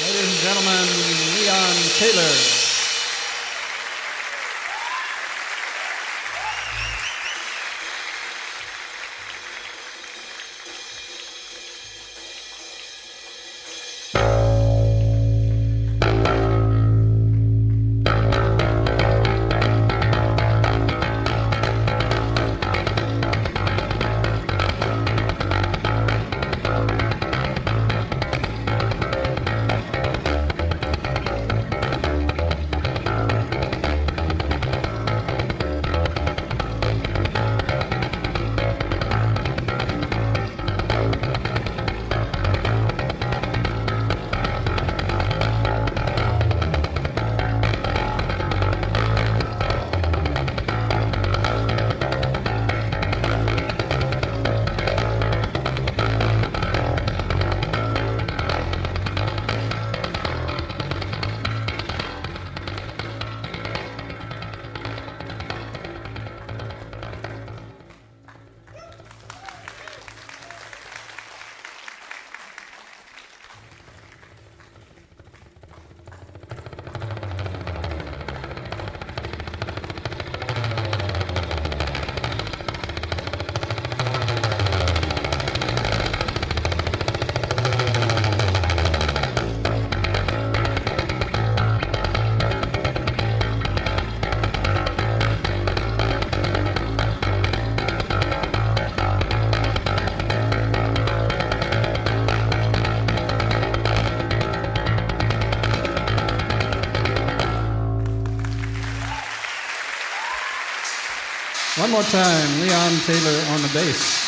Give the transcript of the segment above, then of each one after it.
Ladies and gentlemen, Leon Taylor. One more time, Leon Taylor on the bass.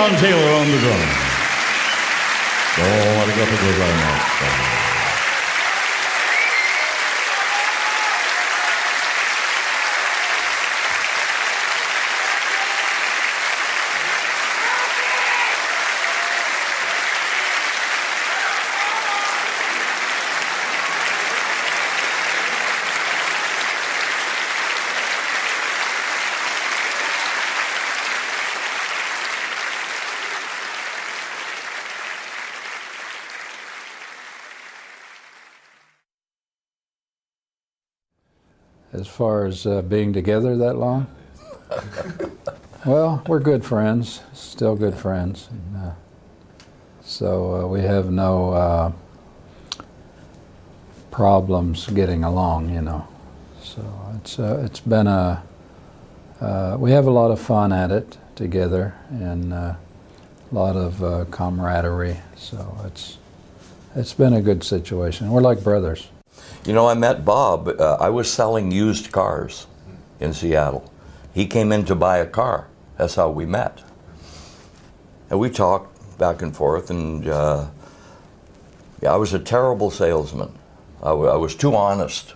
Leon Taylor on the drums. どうもありがとうございました。As far as being together that long? Well, we're good friends, still good friends. And, so we have no problems getting along, you know. So it's been we have a lot of fun at it together, and a lot of camaraderie. So it's been a good situation. We're like brothers. You know, I met Bob. I was selling used cars in Seattle. He came in to buy a car. That's how we met. And we talked back and forth, and yeah, I was a terrible salesman. I was too honest.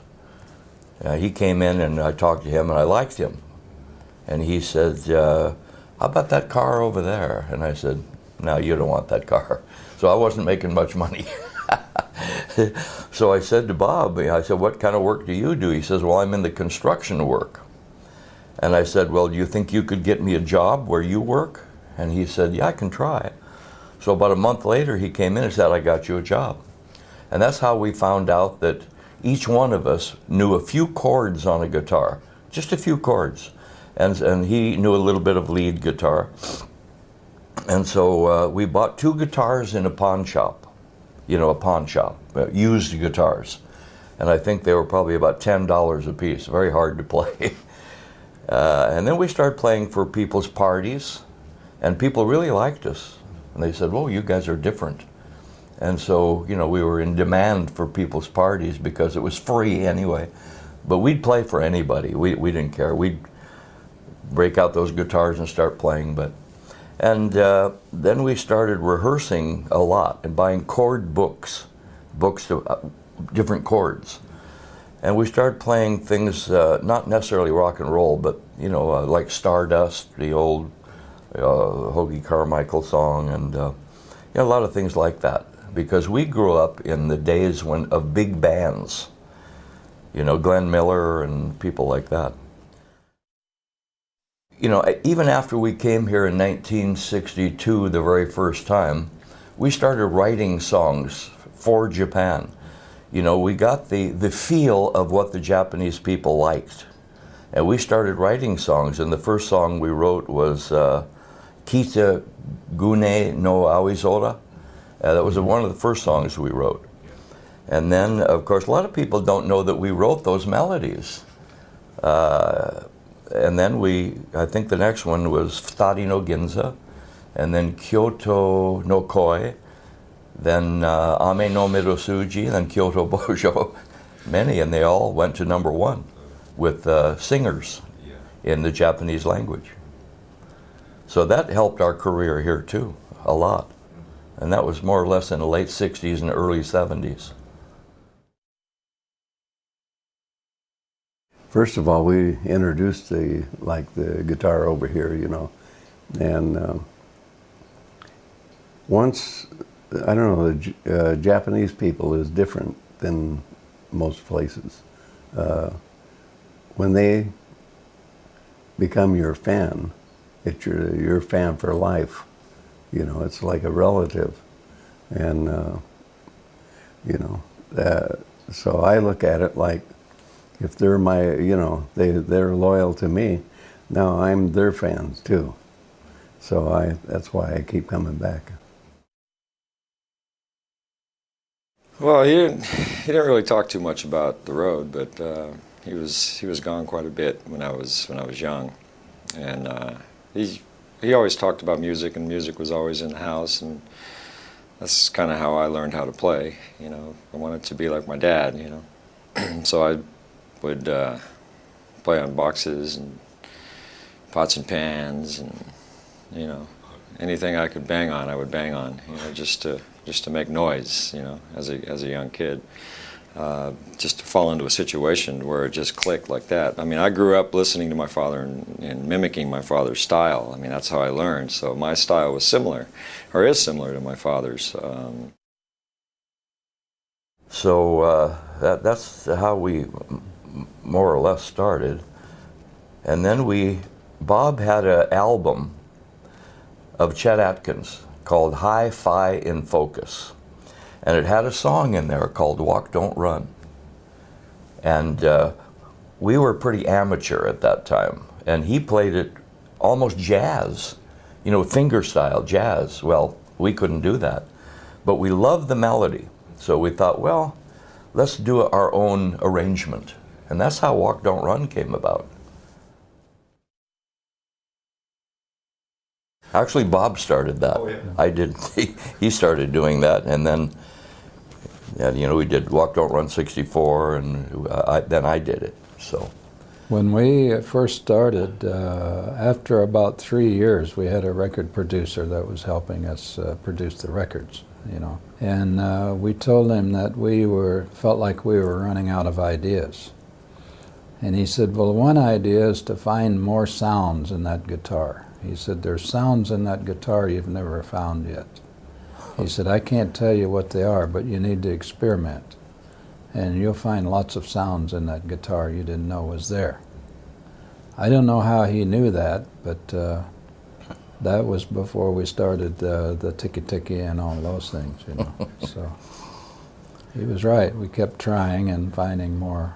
He came in, and I talked to him, and I liked him. And he said, how about that car over there? And I said, no, you don't want that car. So I wasn't making much money. So I said to Bob, I said, what kind of work do you do? He says, well, I'm in the construction work. And I said, well, do you think you could get me a job where you work? And he said, yeah, I can try. So about a month later, he came in and said, I got you a job. And that's how we found out that each one of us knew a few chords on a guitar, just a few chords. And he knew a little bit of lead guitar. And so we bought 2 guitars in a pawn shop. You know, a pawn shop, used guitars. And I think they were probably about $10 a piece, very hard to play. And then we started playing for people's parties, and people really liked us. And they said, whoa, you guys are different. And so, you know, we were in demand for people's parties because it was free anyway. But we'd play for anybody. We didn't care. We'd break out those guitars and start playing. And then we started rehearsing a lot and buying chord books to different chords. And we started playing things, not necessarily rock and roll, but, you know, like Stardust, the old Hoagie Carmichael song, and you know, a lot of things like that. Because we grew up in the days of big bands, you know, Glenn Miller and people like that. You know, even after we came here in 1962, the very first time, we started writing songs for Japan. You know, we got the feel of what the Japanese people liked. And we started writing songs, and the first song we wrote was Kita Gune no Aoizora. That was one of the first songs we wrote. And then, of course, a lot of people don't know that we wrote those melodies. And then I think the next one was Futari no Ginza, and then Kyoto no Koi, then Ame no Mirosuji, then Kyoto Bojo, many, and they all went to #1 with singers in the Japanese language. So that helped our career here too, a lot. And that was more or less in the late 60s and early 70s. First of all, we introduced the guitar over here, you know, and once, I don't know, the Japanese people is different than most places. When they become your fan, it's your fan for life. You know, it's like a relative, and you know, so I look at it like, if they're my, you know, they're loyal to me, now I'm their fans too. So that's why I keep coming back. Well, he didn't really talk too much about the road, but he was gone quite a bit when I was young, and he always talked about music, and music was always in the house, and that's kind of how I learned how to play. You know, I wanted to be like my dad. You know, so I would play on boxes and pots and pans, and you know, anything I could bang on, I would bang on, you know, just to make noise, you know, as a young kid. Just to fall into a situation where it just clicked like that. I mean, I grew up listening to my father and mimicking my father's style. I mean, that's how I learned. So my style was similar, or is similar to my father's. So that's how we more or less started. And then Bob had an album of Chet Atkins called Hi-Fi in Focus. And it had a song in there called Walk, Don't Run. And we were pretty amateur at that time. And he played it almost jazz, you know, finger-style jazz. Well, we couldn't do that. But we loved the melody. So we thought, well, let's do our own arrangement. And that's how Walk, Don't Run came about. Actually, Bob started that. Oh, yeah. I did. He started doing that, and then, you know, we did Walk, Don't Run 64, and then I did it. So, When we first started, after about 3 years, we had a record producer that was helping us produce the records, you know. And we told him that we felt like we were running out of ideas. And he said, well, one idea is to find more sounds in that guitar. He said, there's sounds in that guitar you've never found yet. He said, I can't tell you what they are, but you need to experiment. And you'll find lots of sounds in that guitar you didn't know was there. I don't know how he knew that, but that was before we started the tiki-tiki and all those things, you know. So he was right. We kept trying and finding more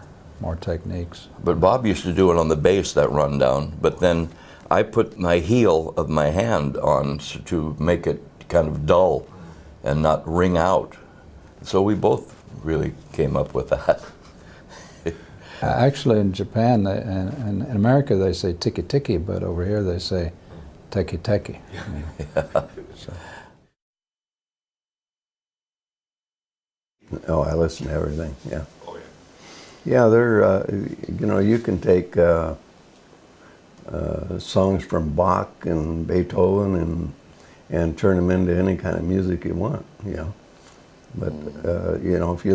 techniques. but Bob used to do it on the bass, that rundown, but then I put my heel of my hand on to make it kind of dull and not ring out. So we both really came up with that. Actually, in Japan and in America, they say tiki-tiki, but over here they say teki-teki. So. Oh, I listen to everything, yeah. Oh, yeah. Yeah, they're, you know, you can take songs from Bach and Beethoven and turn them into any kind of music you want, you know. But, you know, if